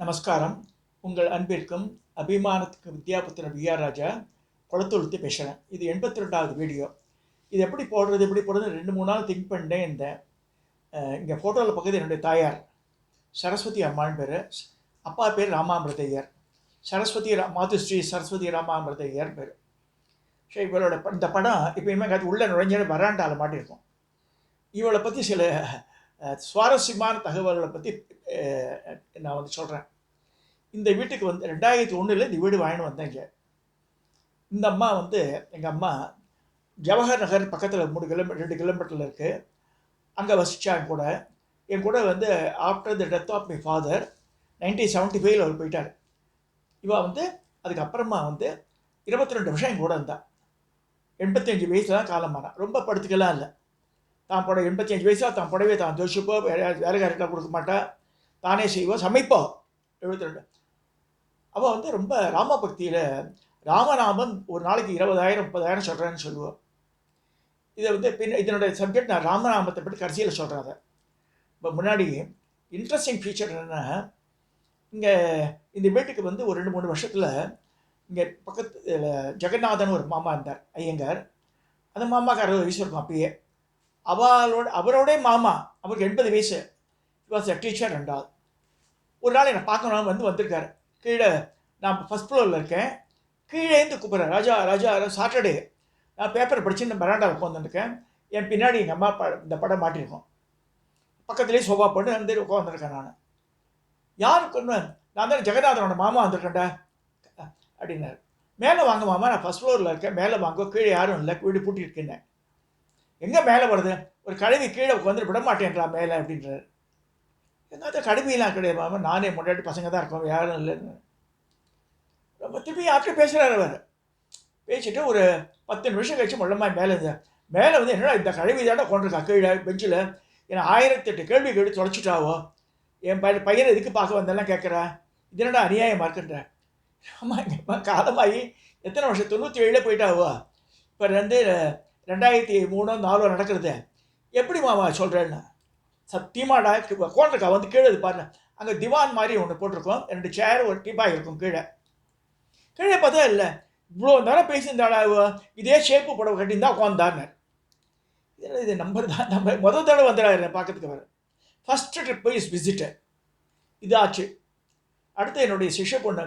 நமஸ்காரம். உங்கள் அன்பிற்கும் அபிமானத்துக்கும் வித்யாபுத்திரன் விஆர் ராஜா குளத்தூர்த்து பேசுகிறேன். இது 82வது வீடியோ. இது எப்படி போடுறது 2-3 நாள் திங்க் பண்ணேன் இருந்தேன். இங்கே ஃபோட்டோவில் பக்கத்தில் என்னுடைய தாயார் சரஸ்வதி அம்மான் பேர், அப்பா பேர் ராமாமிர்தையர். மாதுஸ்ரீ சரஸ்வதி ராமாமிர்தையர் பேர். சரி, இவளோட இந்த படம் இப்போ இனிமேல் உள்ளே நுழைஞ்ச வராண்டாவில் மாட்டியிருக்கோம். இவளை பற்றி சில சுவாரஸ்யமான தகவல்களை பற்றி நான் சொல்கிறேன். இந்த வீட்டுக்கு 2001 இந்த வீடு வாங்கிட்டு வந்தேங்க. இந்த அம்மா எங்கள் அம்மா ஜவஹர் நகர் பக்கத்தில் 2 கிலோமீட்டரில் இருக்குது. அங்கே வசிச்சா என் கூட after the death of my father 1975 அவர் போயிட்டார். இவ அதுக்கப்புறமா 22 வருஷம் என் கூட இருந்தாள். 85 வயசில் தான் காலமானா. ரொம்ப படுத்துக்கலாம் இல்லை. தான் 85 வயசில் தான் புடவை தான் ஜோசிப்போ, வேலைக்காரெல்லாம் கொடுக்க மாட்டா, தானே செய்வோம், சமைப்போம். 72 அவள் ரொம்ப ராமபக்தியில் ராமநாமம் ஒரு நாளைக்கு 20,000-30,000 சொல்கிறேன்னு சொல்லுவோம். இதை இதனுடைய சப்ஜெக்ட் நான் ராமநாமத்தை பற்றி கடைசியில் சொல்கிறேன். அதை இப்போ முன்னாடி இன்ட்ரெஸ்டிங் ஃபீச்சர் என்னென்னா, இங்கே இந்த வீட்டுக்கு ஒரு 2-3 வருஷத்தில் இங்கே பக்கத்தில் ஜெகநாதன் ஒரு மாமா இருந்தார், ஐயங்கார். அந்த மாமாவுக்கு 60 வயசு இருக்கும் அப்பயே. அவரோடைய மாமா, அவருக்கு 80 வயசு. Was a teacher. 2வது ஒரு நாள் என்னை பார்க்கணும் வந்திருக்காரு. கீழே நான் ஃபஸ்ட் ஃப்ளோரில் இருக்கேன். கீழேருந்து கூப்பிட்றேன், ராஜா ராஜா. சாட்டர்டே நான் பேப்பரை படிச்சுன்னு பராண்டாவில் உட்காந்துருக்கேன். என் பின்னாடி எங்கள் அம்மா இந்த படம் மாட்டியிருக்கோம். பக்கத்துலேயே சோஃபா போட்டு உட்காந்துருக்கேன். நான் யாருக்கு நான் தான் ஜெகநாதனோட மாமா வந்திருக்கேன்டா அப்படின்னாரு. மேலே வாங்க மாமா, நான் ஃபஸ்ட் ஃப்ளோரில் இருக்கேன், மேலே வாங்க, கீழே யாரும் இல்லை, வீடு பூட்டியிருக்கேன். எங்கே மேலே வருது? ஒரு கழுவி கீழே விட மாட்டேன்றா மேலே அப்படின்றாரு. எங்காவது கடுமையெல்லாம் கிடையாது மாமா, நானே முன்னாடி பசங்க தான் இருக்கோம், யாரும் இல்லைன்னு. ரொம்ப திருப்பி யார்கிட்ட பேசுகிறார் அவர். பேசிட்டு ஒரு 10 நிமிஷம் கழிச்சு முள்ளமாய் மேலே என்னடா இந்த கழுவி தாண்டா கொண்டிருக்கா கீழே பெஞ்சில். ஏன்னா 1008 கேள்வி கேட்டு தொலைச்சிட்டாவோ. என் பையனை எதுக்கு பார்க்க வந்தெல்லாம் கேட்குறா. இது என்னடா அநியாயமாக இருக்குன்ற. ஆமாம், எங்கள் காலமாகி எத்தனை வருஷம் 97 போயிட்டாவோ. இப்போ 2003-04 நடக்கிறது. எப்படி மாமா சொல்கிறேன்னு. சத்தியமாடா உட்காந்துருக்கா கீழே பாருங்க. அங்கே திவான் மாதிரி ஒன்று போட்டிருக்கோம், 2 சேர், ஒரு டீபாய் இருக்கும் கீழே. கீழே பார்த்தா இல்லை, இவ்வளோ நேரம் பேசியிருந்தாடா இதே ஷேப்பு புடவை கட்டியிருந்தா உட்காந்தான்னு. இது நம்பர் தான். நம்ம முதல் தடவை வந்துடாரு பார்க்கறதுக்கு. வர ஃபஸ்ட்டு ட்ரிப்பு இஸ் விசிட்டர் இதாச்சு. அடுத்து என்னுடைய சிஷ்ய பொண்ணு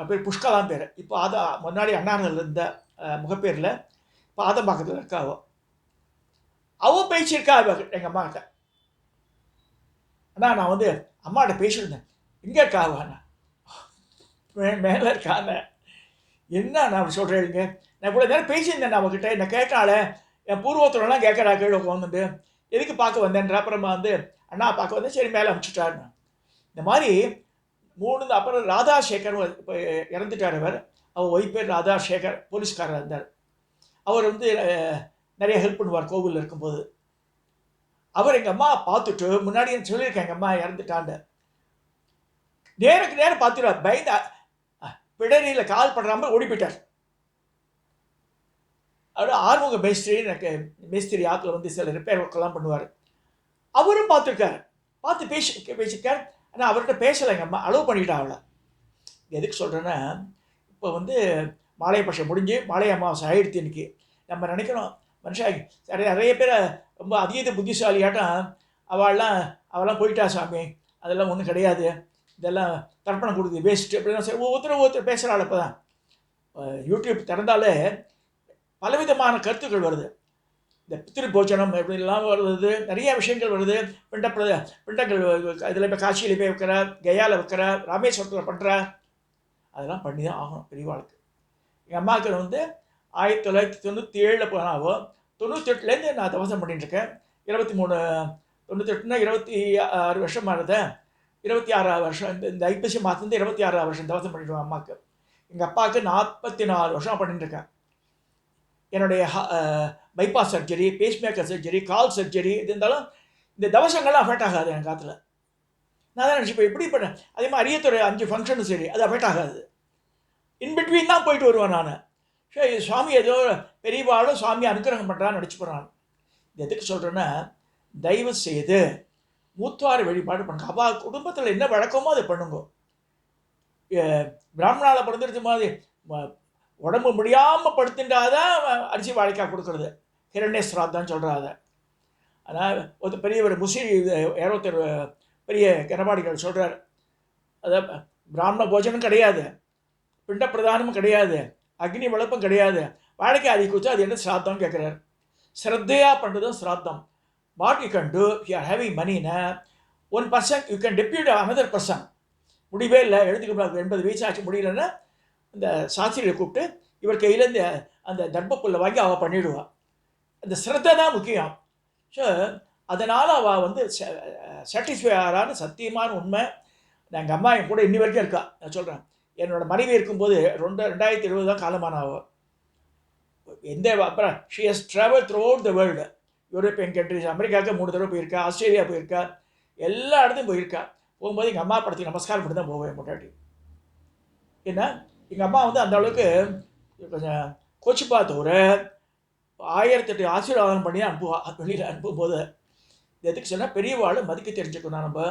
பேர் புஷ்கலாம் பேர். இப்போ முன்னாடி அண்ணாநகரில் இருந்த முகப்பேரில் இப்போ ஆதம்பாக்கத்தில் இருக்காவோ. அவள் பேசியிருக்கா எங்கள் அம்மா கிட்ட. ஆனால் நான் அம்மாட்ட பேசியிருந்தேன். எங்கே இருக்காவாண்ணா? மேலே இருக்காண்ண. என்ன நான் அப்படி சொல்கிறேங்க? நான் இவ்வளோ நேரம் பேசியிருந்தேன் அவகிட்ட. என்னை கேட்டாலே என் பூர்வத்திலலாம் கேட்குறா கீழே உட்காந்து எதுக்கு பார்க்க வந்தேன்ற. அப்புறமா அண்ணா பார்க்க வந்தேன், சரி மேலே அனுப்பிச்சுட்டாருன்னு. இந்த மாதிரி 3. அப்புறம் ராதாசேகர் இப்போ இறந்துட்டார் அவர். அவர் ஒய்ஃப் பேர் ராதாசேகர், போலீஸ்காரர் இருந்தார். அவர் நிறைய ஹெல்ப் பண்ணுவார் கோவிலில் இருக்கும்போது. அவர் எங்கள் அம்மா பார்த்துட்டு முன்னாடி சொல்லியிருக்கேன், எங்கள் அம்மா இறந்துட்டாண்டு. நேரம் பார்த்துருவார். பயந்த பிடரியில் கால் படுறாமல் ஓடி போயிட்டார். அவர் ஆறுமுக மேஸ்திரி ஆற்றுல சில ரிப்பேர் ஒர்க்கெல்லாம் பண்ணுவார். அவரும் பார்த்துருக்கார். பார்த்து பேசியிருக்கார். ஆனால் அவர்கிட்ட பேசலை எங்கள் அம்மா, அலோவ் பண்ணிட்டா அவளை. எதுக்கு சொல்கிறேன்னா, இப்போ மாலை பட்சம் முடிஞ்சு மாலை அமாவாசை ஆகிடுத்து. இன்றைக்கி நம்ம நினைக்கிறோம் மனுஷாகி நிறைய பேர் ரொம்ப அதீத புத்திசாலியாட்டம் அவெல்லாம் போயிட்டா சாமி, அதெல்லாம் ஒன்றும் கிடையாது, இதெல்லாம் தர்ப்பணம் கொடுக்குது, வேஸ்ட்டு அப்படின்னா சரி ஒவ்வொருத்தர் பேசுகிறாள். இப்போ தான் யூடியூப் திறந்தாலே பலவிதமான கருத்துக்கள் வருது. இந்த பித்திரு போஜனம் எப்படிலாம் வருது, நிறைய விஷயங்கள் வருது. பிண்டங்கள் இதில் இப்போ காசியில் போய் வைக்கிற, கயாவில் வைக்கிற, ராமேஸ்வரத்தில் பண்ணுற, அதெல்லாம் பண்ணி தான் ஆகணும் பெரியவாளுக்கு. எங்கள் அம்மாவுக்கு 1997 போனாவோ. 98லேருந்து நான் தவசம் பண்ணிட்டுருக்கேன். 98னா 26 வருஷமாக இருந்தேன். 26வது வருஷம் இந்த ஐப்பசி மாதத்துலேருந்து 26வது வருஷம் தவசம் பண்ணிவிடுவேன் அம்மாவுக்கு. எங்கள் அப்பாவுக்கு 44 வருஷம் பண்ணிட்டுருக்கேன். என்னுடைய பைபாஸ் சர்ஜரி, பேஸ்மேக்கர் சர்ஜரி, கால் சர்ஜரி, இது இருந்தாலும் இந்த தவசங்கள்லாம் அஃபெக்ட் ஆகாது என் காலத்தில். நான் தான் நினச்சிப்பேன் எப்படி பண்ணேன். அதே மாதிரி அரியத்துறை 5 ஃபங்க்ஷனும் சரி, அது அஃபெக்ட் ஆகாது. இன்பிட்வீன் தான் போயிட்டு வருவேன் நான். சரி, சுவாமி ஏதோ பெரியவாளும் சுவாமி அனுக்கிரகம் பண்ணுறான்னு நினச்சிப்பேன் நான். இது எதுக்கு சொல்கிறேன்னா, தயவு செய்து மூத்தார் வழிபாடு பண்ணுங்க. அவள் குடும்பத்தில் என்ன வழக்கமோ அதை பண்ணுங்க. பிராமணாவில் பிறந்துருச்சு மாதிரி உடம்பு முடியாமல் படுத்துட்டாதான் அரிசி வாழைக்காய் கொடுக்குறது. ஹிரண்ய ஸ்ராத்தான்னு சொல்கிறாங்க. ஆனால் ஒரு பெரிய ஒரு முஸ்லீம் யாரோத்தர் பெரிய கனபாடிகள் சொல்கிறார், அதை பிராமண போஜனம் கிடையாது, பிண்ட பிரதானமும் கிடையாது, அக்னி வளர்ப்பும் கிடையாது, வாழைக்காய் அதி குச்சா அது என்ன ஸ்ராத்தம்னு கேட்குறாரு. ஸ்ரத்தையாக பண்ணுறதும் ஸ்ராத்தம். What you can do, you are having மணின்னா 1% you can depute another person. முடிவே இல்லை, எழுத்துக்கு 80 வயசு ஆச்சு முடியலன்னா இந்த சாஸ்திரியை கூப்பிட்டு இவர் கையிலேருந்து அந்த தர்மப்புல்லை வாங்கி அவள் பண்ணிவிடுவாள். அந்த ஸ்ரத்தை தான் முக்கியம். ஸோ அதனால் அவள் வந்து சாட்டிஸ்ஃபை ஆகிறான்னு சத்தியமான உண்மை. எங்கள் அம்மா என் கூட இன்னி வரைக்கும் இருக்கா. நான் சொல்கிறேன், என்னோடய மனைவி இருக்கும்போது 2020 தான் காலமான அவள். எந்த அப்புறம் she has travel through out the world. European countries, அமெரிக்காவுக்கு 3 தடவை போயிருக்கா, ஆஸ்திரேலியா போயிருக்கா, எல்லா இடத்துலையும் போயிருக்கா. போகும்போது எங்கள் அம்மா படத்துக்கு நமஸ்காரம் பண்ணி தான் போவேன் முன்னாடி. ஏன்னா எங்கள் அம்மா வந்து அந்த அளவுக்கு கொஞ்சம் கோச்சிப்பா தவிர 1008 ஆசீர்வாதம் பண்ணி அனுப்புவா. வெளியில் அனுப்பும்போது எதுக்கு சொன்னால் பெரியவாள் மதிக்க தெரிஞ்சுக்கணும் நம்ம.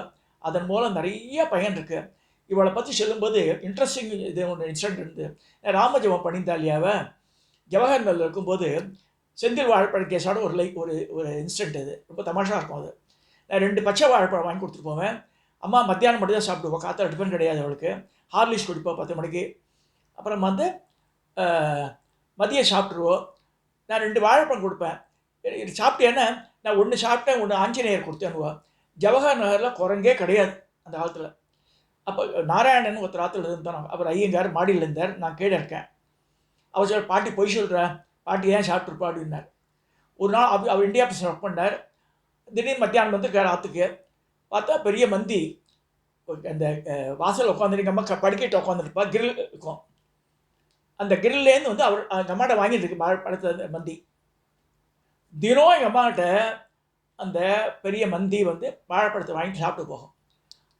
அதன் மூலம் நிறைய பயன் இருக்குது. இவளை பற்றி சொல்லும்போது இன்ட்ரெஸ்டிங் இது ஒன்று இன்சிடென்ட் இருந்தது. ராமஜபம் பண்ணியிருந்தா இல்லையாவ ஜவஹர்லால் இருக்கும்போது செந்தில் வாழைப்பழம் கேஸோட ஒரு இன்சிடென்ட். இது ரொம்ப தமாஷாக இருக்கும். அது நான் 2 பச்சை வாழைப்பழம் வாங்கி கொடுத்துட்டு போவேன். அம்மா மத்தியானம் மட்டும் தான் சாப்பிடுவோம், காத்தால டிஃபன் கிடையாது அவளுக்கு. ஹார்லிக்ஸ் குடிப்போம் 10 மணிக்கு. அப்புறம் வந்து மதியம் சாப்பிட்ருவோம். நான் 2 வாழைப்பழம் கொடுப்பேன். சாப்பிட்டேன்னா நான் 1 சாப்பிட்டேன், 1 ஆஞ்சநேயர் கொடுத்தேன்னுவா. ஜவஹர் நகரில் குரங்கே கிடையாது அந்த காலத்தில். அப்போ நாராயணன் ஒருத்தர் ராத்திரில் இருந்தான். அவர் ஐயங்கார் மாடியில் இருந்தார், நான் கீழே இருக்கேன். அவர் சொல்ல, பாட்டி பொய் சொல்கிறேன், பாட்டி ஏன் சாப்பிட்ருப்பா அப்படின்னார். ஒரு நாள் அவர் இந்தியா ஆஃபீஸில் ஒர்க் பண்ணார். திடீர்னு மத்தியானம் வந்து ராத்துக்கு பார்த்தா பெரிய மந்தி அந்த வாசல் உட்காந்துட்டு எங்கள் அம்மா படிக்கிட்டு உட்காந்துருப்பா. கிரில் இருக்கும். அந்த கிரில்லேருந்து வந்து அவர் எங்கள் அம்மாட்ட வாங்கிட்டு இருக்கு பழத்த மந்தி. தினம் எங்கள் அம்மாட்ட அந்த பெரிய மந்தி வந்து வாழைப்பழத்தை வாங்கிட்டு சாப்பிட்டு போகும்.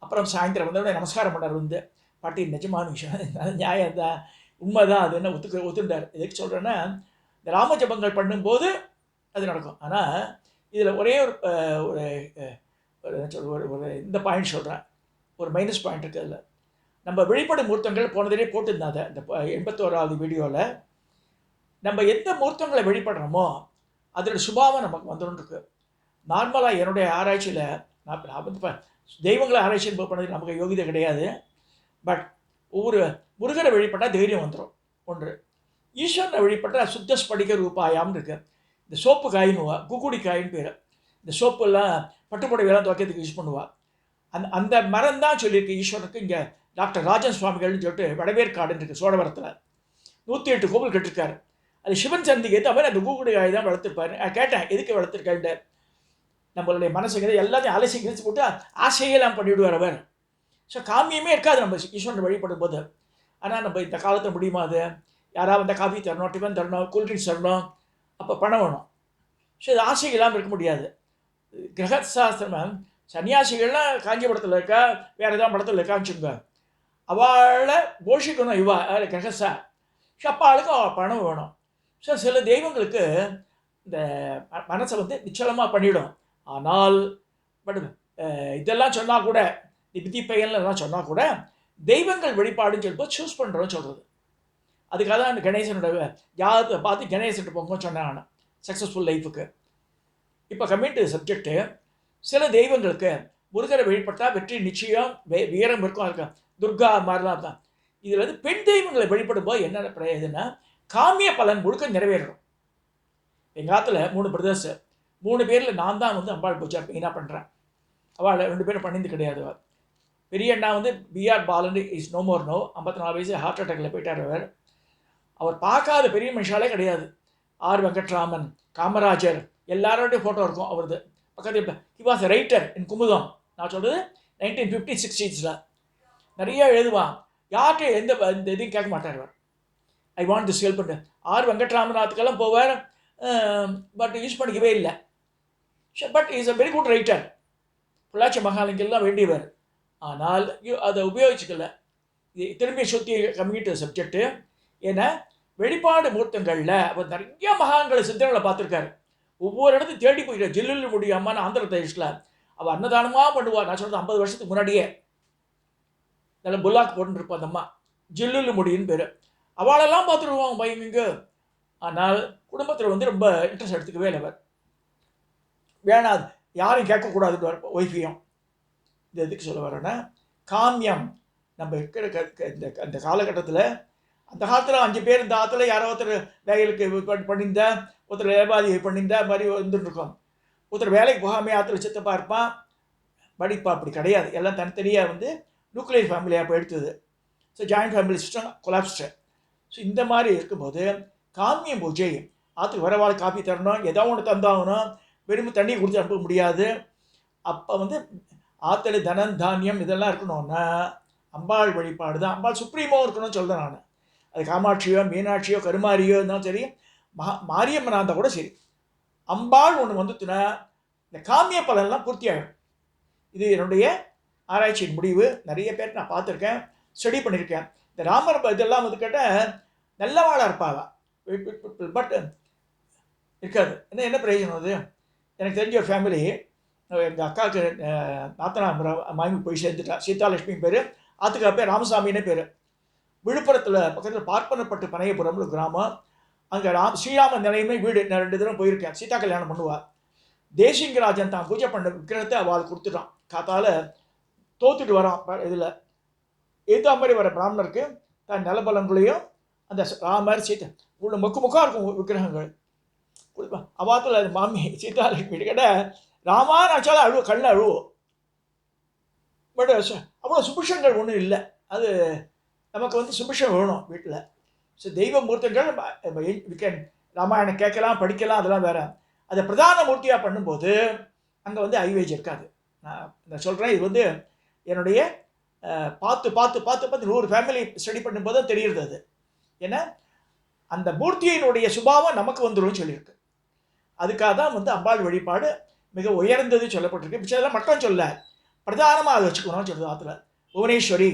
அப்புறம் சாயந்தரம் வந்து நமஸ்காரம் பண்ணார். வந்து பாட்டி நிஜமான விஷயம், நியாயம் தான், உண்மை தான், அது என்ன ஒத்துண்டார். எதுக்கு சொல்கிறேன்னா, இந்த ராமஜபங்கள் பண்ணும்போது அது நடக்கும். ஆனால் இதில் ஒரே ஒரு இந்த பாயிண்ட் சொல்கிறேன், ஒரு மைனஸ் பாயிண்ட் இருக்குது அதில். நம்ம வெளிப்படும் மூர்த்தங்கள் போனதிலே போட்டிருந்தாங்க இந்த 81வது வீடியோவில். நம்ம எந்த மூர்த்தங்களை வெளிப்படுறோமோ அதோட சுபாவம் நமக்கு வந்துடும் இருக்கு. நார்மலாக என்னுடைய ஆராய்ச்சியில் நான் வந்து தெய்வங்களை ஆராய்ச்சி பண்ணது நமக்கு யோகிதை கிடையாது. பட் ஒவ்வொரு முருகரை வழிபட்டால் தைரியம் வந்துடும். ஒன்று ஈஸ்வரனை வழிபட்டால் சுத்த ஸ்படிக ரூபாயாம்னு இருக்குது. இந்த சோப்பு காயின்னுவா, குக்குடி காயின்னு பேர். இந்த சோப்பெல்லாம் பட்டுப்புடவையெல்லாம் துவைக்கிறதுக்கு யூஸ் பண்ணுவாள். அந்த மரம் தான் சொல்லியிருக்கு ஈஸ்வரனுக்கு. இங்கே டாக்டர் ராஜன் சுவாமிகள்னு சொல்லிட்டு வடவேற்காடுன்னு இருக்குது சோழவரத்தில். 108 கோவில் கட்டிருக்காரு. அது சிவன் சந்திக்கு ஏற்ற மாதிரி அந்த குக்குடி காய் தான் வளர்த்துருப்பாரு. கேட்டேன் எதுக்கு வளர்த்துருக்காரு. நம்மளுடைய மனசுக்கு எல்லாத்தையும் அலசி கிழிச்சு போட்டு ஆசையெல்லாம் பண்ணிவிடுவார் அவர். ஸோ காமியமே இருக்காது நம்ம ஈஸ்வரனை வழிபடும் போது. ஆனால் நம்ம இந்த காலத்தில் முடியுமா? அது யாராவது வந்தால் காஃபி தரணும், டிஃபன் தரணும், கூல்ட்ரிங்க்ஸ் தரணும், அப்போ பணம் வேணும். ஸோ இது ஆசை இல்லாமல் இருக்க முடியாது. கிரகசாஸ்திரம் சன்னியாசிகள்லாம் காஞ்சிபுரத்தில் இருக்கா, வேறு ஏதாவது படத்தில் இருக்கான்னு சொல்லுங்க, அவளை போஷிக்கணும் இவா கிரகசா. ஸோ அப்போ ஆளுக்கு அவள் பணம் வேணும். ஸோ சில தெய்வங்களுக்கு இந்த மனசை வந்து நிச்சலமாக பண்ணிவிடும். ஆனால் பட் இதெல்லாம் சொன்னால் கூட விதி பையன்லாம் சொன்னால் கூட தெய்வங்கள் வழிபாடுன்னு சொல்லிப்போ சூஸ் பண்ணுறோன்னு சொல்கிறது. அதுக்காக தான் அந்த கணேசனோட ஜாதகத்தை பார்த்து கணேசன் போங்கன்னு சொன்னேன் நான் சக்ஸஸ்ஃபுல் லைஃபுக்கு. இப்போ கம்மிங் டு சப்ஜெக்டு, சில தெய்வங்களுக்கு முருகரை வழிபட்டால் வெற்றி நிச்சயம், வீரம் இருக்கும் இருக்கா, துர்கா மாதிரிலாம் தான். இதில் வந்து பெண் தெய்வங்களை வழிபடும் போது என்ன பிரயோஜனா, காமிய பலன் முழுக்க நிறைவேறணும். எங்கள் காலத்தில் 3 பிரதர்ஸ், 3 பேரில் நான் தான் வந்து அம்பாள் பூஜை என்ன பண்ணுறேன். அவள் 2 பேரும் பண்ணியது கிடையாது. பெரிய அண்ணா வந்து PR Balan is no more no, 54 வயசு ஹார்ட் அட்டாக்ல போயிட்டார். அவர் பார்க்காத பெரிய மனுஷாலே கிடையாது. ஆர் வெங்கட்ராமன், காமராஜர் எல்லாரோடைய ஃபோட்டோ இருக்கும் அவரது பக்கத்தில். ஹி வாஸ் ரைட்டர் இன் குமுதம். நான் சொல்கிறது 1950s 60s நிறைய எழுதுவான். யார்கிட்ட எந்த இதையும் கேட்க மாட்டார் அவர். ஐ வாண்ட் திஸ் ஹெல்ப் பண்ணு. ஆர் வெங்கட்ராமநாத்துக்கெல்லாம் போவார், பட் யூஸ் பண்ணிக்கவே இல்லை. But is a very good writer. Pollachi மகாலிங்கெல்லாம் வேண்டியவர். ஆனால் அதை உபயோகிச்சுக்கல. இது திரும்பி சுற்றி கம்யூனிட்டி சப்ஜெக்டு. ஏன்னா வெளிப்பாடு மூர்த்தங்களில் அவர் நிறைய மகான்களை சித்தர்களை பார்த்துருக்காரு. ஒவ்வொரு இடத்தையும் தேடி போய்ட்டார். ஜில்லுன்னு முடியாமல் ஆந்திர பிரதேஷில் அவள் அன்னதானமாக பண்ணுவாள். நான் சொல்கிறது 50 வருஷத்துக்கு முன்னாடியே நல்ல புல்லாக்கு போட்டுன்னு இருப்பாள் அந்த அம்மா. ஜில்லுன்னு முடியுன்னு பேர். அவளெல்லாம் பார்த்துருவாங்க பையங்க. ஆனால் குடும்பத்தில் வந்து ரொம்ப இன்ட்ரெஸ்ட் எடுத்துக்கவே இல்லை. அவர் வேணாது, யாரும் கேட்கக்கூடாது ஒய்ஃபையும். இது எதுக்கு சொல்ல வரேன்னா, காமியம் நம்ம இருக்கிற இந்த காலகட்டத்தில், அந்த காலத்தில் 5 பேர் இந்த ஆற்றுல யாரோ ஒருத்தர் வேலைகளுக்கு பண்ணியிருந்தா, ஒருத்தர் ஏபாதி பண்ணியிருந்தா மாதிரி வந்துட்டுருக்கோம். ஒருத்தர் வேலைக்கு போகாமல் ஆற்றுல சித்தப்பா இருப்பான். படிப்பா அப்படி கிடையாது. எல்லாம் தனித்தனியாக வந்து நியூக்ளியர் ஃபேமிலியாக போயிடுத்துது. So joint family system collapsed. So இந்த மாதிரி இருக்கும்போது காமியம் பூஜை, ஆற்றுக்கு வரவாள் காப்பி தரணும், ஏதோ ஒன்று தந்தாகணும், வெறும் தண்ணி கொடுத்து அனுப்ப முடியாது. அப்போ வந்து ஆற்றுல தனம் தானியம் இதெல்லாம் இருக்கணும்னா அம்பாள் வழிபாடு தான். அம்பாள் சுப்ரீமோ இருக்கணும்னு சொல்கிறேன் நான். அது காமாட்சியோ மீனாட்சியோ கருமாரியோ இருந்தாலும் சரி, மாரியம்மனாக இருந்தால் கூட சரி, அம்பாள் ஒன்று வந்துட்டுனா இந்த காமிய பலன்லாம் பூர்த்தி ஆகிடும். இது என்னுடைய ஆராய்ச்சியின் முடிவு. நிறைய பேர் நான் பார்த்துருக்கேன், ஸ்டடி பண்ணியிருக்கேன். இந்த ராமர் இதெல்லாம் வந்து கேட்டால் நல்லவாளாக இருப்பாங்க, பட் இருக்காது. என்ன பிரயோஜனம் அது? எனக்கு தெரிஞ்ச ஒரு ஃபேமிலி, எங்கள் அக்காவுக்கு நாத்தனா மாமி போய் சேர்ந்துட்டா. சீதாலட்சுமி பேர், ஆத்துக்கா பேர் ராமசாமின்னு பேர். விழுப்புரத்தில் பக்கத்தில் பார்ப்பனப்பட்டு பனையபுரம்னு ஒரு கிராமம். அங்கே ஸ்ரீராம நிலையமே வீடு. நான் 2 தடவை போயிருக்கேன். சீதா கல்யாணம் பண்ணுவாள். தேசிங்கராஜன் தான் பூஜை பண்ண விக்கிரகத்தை அவள் கொடுத்துட்டான். காத்தால் தோத்துட்டு வரான். இதில் ஏதா மாதிரி வர பிராமணருக்கு தான் நிலபலங்களையும் அந்த ராமர் சீதா உள்ள முக்காக இருக்கும் விக்கிரகங்கள் கொடுப்பான். அவாத்தில் அது மாமி சீதாலட்சுமி கிட்ட ராமா நினச்சாலும் அழுவ, கண்ணு அழுவோம். பட் அவ்வளோ சுபிஷங்கள் ஒன்றும் இல்லை. அது நமக்கு வந்து சுபிஷம் வேணும் வீட்டில். ஸோ தெய்வ மூர்த்தங்கள் கேன் ராமாயணம் கேட்கலாம், படிக்கலாம், அதெல்லாம் வேறு. அதை பிரதான மூர்த்தியாக பண்ணும்போது அங்கே வந்து ஐவேஜ் இருக்காது. நான் சொல்கிறேன், இது வந்து என்னுடைய பார்த்து 100 ஃபேமிலி ஸ்டடி பண்ணும்போது தான் தெரியுறது. அது ஏன்னா அந்த மூர்த்தியினுடைய சுபாவம் நமக்கு வந்துடும் சொல்லியிருக்கு. அதுக்காக தான் வந்து அம்பாள் வழிபாடு மிக உயர்ந்தது சொல்லப்பட்டிருக்கு. மிச்சதெல்லாம் மட்டும் சொல்ல, பிரதானமாக அதை வச்சுக்கணும்னு சொல்லுது. ஆற்றுல புவனேஸ்வரி,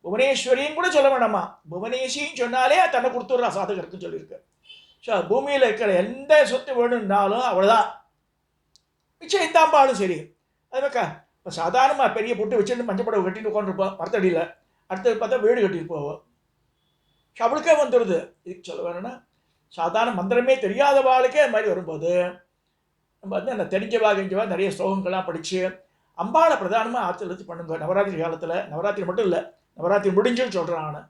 புவனேஸ்வரின்னு கூட சொல்ல வேண்டாமா, புவனேஸ்வரின்னு சொன்னாலே தன்னை கொடுத்துட்றா சாதகருக்குன்னு சொல்லியிருக்கு. ஸோ பூமியில் இருக்கிற எந்த சொத்து வேணும்னாலும் அவ்வளோதான். மிச்சம் எந்த அம்பாலும் சரி. அதுமாக்கா இப்போ சாதாரணமாக பெரிய பொட்டு வச்சுட்டு மஞ்சள் படவை கட்டிட்டு உட்காந்துருப்போம் மரத்தடியில். அடுத்தது பார்த்தா வீடு கட்டிட்டு போவோம். ஸோ அவளுக்கே வந்துடுது. இதுக்கு சொல்ல வேணும்னா, சாதாரண மந்திரமே தெரியாத வாழ்க்கே அது மாதிரி வரும்போது நம்ம வந்து அந்த தெரிஞ்சவா நிறைய ஸ்லோகங்கள்லாம் படித்து அம்பாளை பிரதானமாக ஆற்றுல வச்சு பண்ணுங்க. நவராத்திரி காலத்தில், நவராத்திரி மட்டும் இல்லை, நவராத்திரி முடிஞ்சுன்னு சொல்கிறேன் நான்.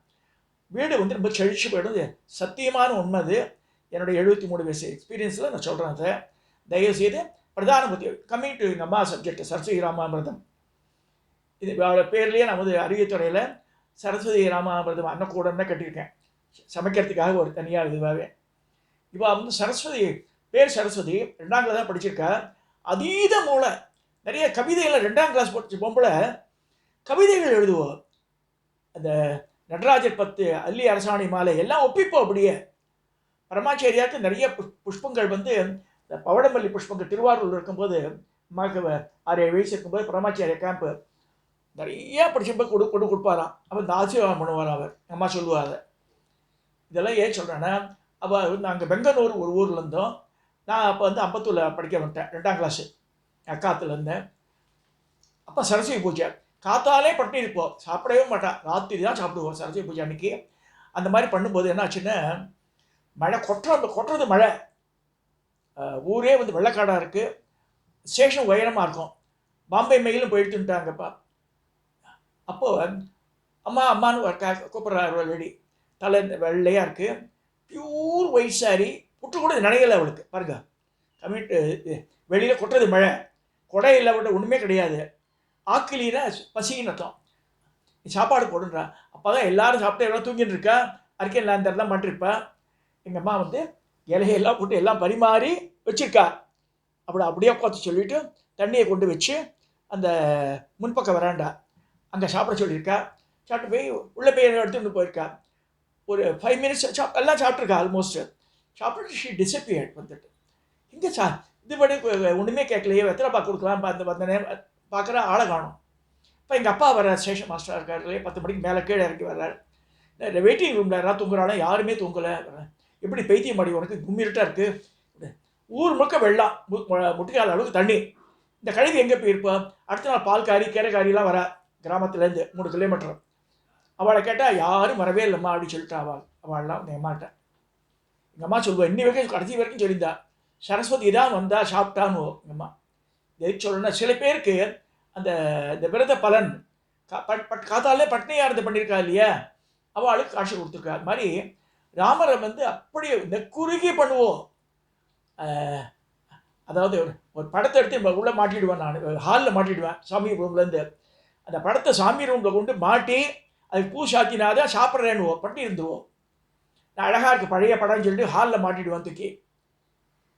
வீடு வந்து ரொம்ப செழிச்சு போயிடுது. சத்தியமான உண்மை அது. என்னுடைய 73 வயசு எக்ஸ்பீரியன்ஸில் நான் சொல்கிறேன். அதை தயவுசெய்து பிரதான புத்தி கம்மிங் டு எங்கள் அம்மா சப்ஜெக்ட் சரஸ்வதி ராமாமிரதம். இது பேர்லேயே நான் வந்து அறிவியத்துறையில் சரஸ்வதி ராமாமிரதம் அன்னக்கூடம்னு கட்டியிருக்கேன். சமைக்கிறதுக்காக ஒரு தனியாக இதுவாகவே. இப்போ வந்து சரஸ்வதி பேர் சரஸ்வதி 2ஆம் கிளாஸ் தான் படிச்சிருக்கா. அதீத மூளை. நிறைய கவிதைகளை 2ஆம் கிளாஸ் படித்த பொம்பளை கவிதைகள் எழுதுவோம். அந்த நடராஜர் 10 அல்லி அரசாணி மாலை எல்லாம் ஒப்பிப்போம். அப்படியே பரமாச்சாரியாவுக்கு நிறைய புஷ்பங்கள் வந்து இந்த பவடமல்லி புஷ்பங்கள் திருவாரூரில் இருக்கும்போது அம்மாவுக்கு 6-7 வயசு இருக்கும்போது பரமாச்சாரிய கேம்ப்பு நிறையா படிச்சும்போது கொடுப்பாராம். அப்போ இந்த ஆசீர்வாதம் பண்ணுவார் அவர். அம்மா சொல்லுவார். இதெல்லாம் ஏன் சொல்கிறேன்னா, அவள் நாங்கள் பெங்களூர் ஒரு ஊரில் இருந்தோம். நான் அப்போ வந்து அம்பத்தூரில் படிக்க வந்துட்டேன். 2ஆம் கிளாஸு அக்காத்தில் இருந்தேன். அப்போ சரஸ்வதி பூஜை காத்தாலே பட்டினி இருப்போம், சாப்பிடவே மாட்டான். ராத்திரி தான் சாப்பிடுவோம் சரஸ்வதி பூஜை அன்றைக்கி. அந்த மாதிரி பண்ணும்போது என்ன ஆச்சுன்னா, மழை கொட்டுறது மழை. ஊரே வந்து வெள்ளக்காடாக இருக்குது. ஸ்டேஷன் உயரமாக இருக்கும். பாம்பே மெயிலும் போயிட்டுட்டாங்கப்பா. அப்போது அம்மான்னு கூப்பிட்றாரு ஒரு லேடி. தலை வெள்ளையாக இருக்குது, பியூர் ஒயிட் சாரி, புட்டு கூட நினைக்கலை அவளுக்கு. பாருங்க, கம்மிட்டு வெளியில் கொட்டுறது மழை, கொடை இல்லை, அவட்ட ஒன்றுமே கிடையாது. ஆக்கிலினா பசின்னு அர்த்தம். சாப்பாடு போடுன்றா. அப்போ தான் எல்லோரும் சாப்பிட்டு எல்லாம் தூங்கின்னு இருக்கா. அறிக்கை நான் இந்த இடம்லாம் மாட்டிருப்பா. எங்கள் அம்மா வந்து இலையெல்லாம் போட்டு எல்லாம் பரிமாறி வச்சுருக்கா. அப்படியே உட்காந்து சொல்லிவிட்டு தண்ணியை கொண்டு வச்சு அந்த முன்பக்கம் வராண்டா அங்கே சாப்பிட சொல்லியிருக்கா. சாப்பிட்டு போய் உள்ளே போய் எடுத்துகிட்டு போயிருக்கா. ஒரு 5 மினிட்ஸ் எல்லாம் சாப்பிட்ருக்கா. ஆல்மோஸ்ட்டு சாப்பிட்டு ஷீ டிஸப்பியர்ட். வந்துட்டு இங்கே இதுபடி ஒன்றுமே கேட்கலையே, வெத்தலைப்பா கொடுக்கலாம் வந்தனே பார்க்குற ஆளை காணும். இப்போ எங்கள் அப்பா வர ஸ்டேஷன் மாஸ்டராக இருக்காரு. 10 மணிக்கு மேலே கீழே இறங்கி வர்றாரு. வெயிட்டிங் ரூமில் யாராவது தூங்குறாலும் யாருமே தூங்கலை. எப்படி பைத்தியம் மாடி உனக்கு கும்மிருட்டாக இருக்குது. ஊர் முழுக்க வெள்ளம், முட்டிக்கால் அளவுக்கு தண்ணி. இந்த கழுவி எங்கே போயிருப்போம்? அடுத்த நாள் பால்காரி கீரைக்காரிலாம் வரா கிராமத்துலேருந்து 3 கிலோமீட்டர். அவளை கேட்டால் யாரும் வரவே இல்லைம்மா அப்படின்னு சொல்லிட்டு அவள்லாம் எங்கள் அம்மாட்ட. எங்கள் அம்மா சொல்லுவேன், இன்னி வரைக்கும் கடைசி வரைக்கும் சொல்லியிருந்தா, சரஸ்வதி தான் வந்தா சாப்பிட்டான்னு எங்கள் அம்மா. எதுக்கு சொல்லணும்னா, சில பேருக்கு அந்த இந்த விரத பலன் காத்தாலே பட்னியாக இருந்து பண்ணியிருக்கா இல்லையா, அவளுக்கு காட்சி கொடுத்துருக்கா. அது மாதிரி ராமரை வந்து அப்படி நெக்குருகி பண்ணுவோம். அதாவது ஒரு படத்தை எடுத்து உள்ளே மாட்டிடுவேன், நான் ஹாலில் மாட்டிடுவேன் சாமி ரூம்லேருந்து. அந்த படத்தை சாமி ரூமில் கொண்டு மாட்டி அதுக்கு பூ சாத்தினாதான் சாப்பிட்றேன்னுவோம், பட்டி இருந்துவோம். நான் அழகாக இருக்குது பழைய படம்னு சொல்லிட்டு ஹாலில் மாட்டிடுவேன் தூக்கி.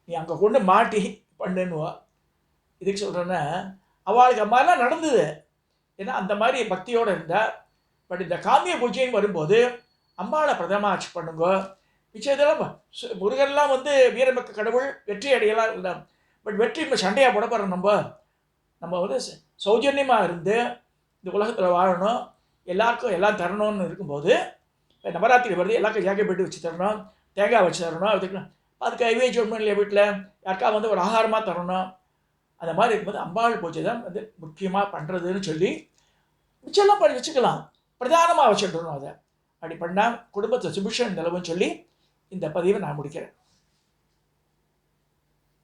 நீ அங்கே கொண்டு மாட்டி பண்ணுன்னுவோம். இதுக்கு சொல்கிறேன்னா, அவளுக்கு அம்மாலாம் நடந்தது. ஏன்னா அந்த மாதிரி பக்தியோடு இருந்தால். பட் இந்த காமிய பூஜைன்னு வரும்போது அம்பாளை பிரதமாட்சி பண்ணுங்க. மிச்சம் இதெல்லாம் முருகன்லாம் வந்து வீரமிக்க கடவுள், வெற்றி அடையலாம் இல்லை. பட் வெற்றி இப்போ சண்டையாக போட போகிறோம். நம்ம வந்து சௌஜன்யமாக இருந்து இந்த உலகத்தில் வாழணும், எல்லாருக்கும் எல்லாம் தரணும்னு இருக்கும்போது, இப்போ நவராத்திரி வருது, எல்லாருக்கும் ஜாக்கெட் பெட்டு வச்சு தரணும், தேங்காய் வச்சு தரணும், அதுக்கு ஐவேஜ் ஒன்றும் இல்லையா, வீட்டில் யாருக்கா வந்து ஒரு ஆகாரமாக தரணும். அந்த மாதிரி இருக்கும்போது அம்பாள் பூஜை தான் வந்து முக்கியமாக பண்ணுறதுன்னு சொல்லி மிச்சம்லாம் பண்ணி வச்சுக்கலாம், பிரதானமாக வச்சுட்டுருணும். அதை அப்படி பண்ணால் குடும்பத்தை சுபிஷம் நிலவுன்னு சொல்லி இந்த பதிவை நான் முடிக்கிறேன்.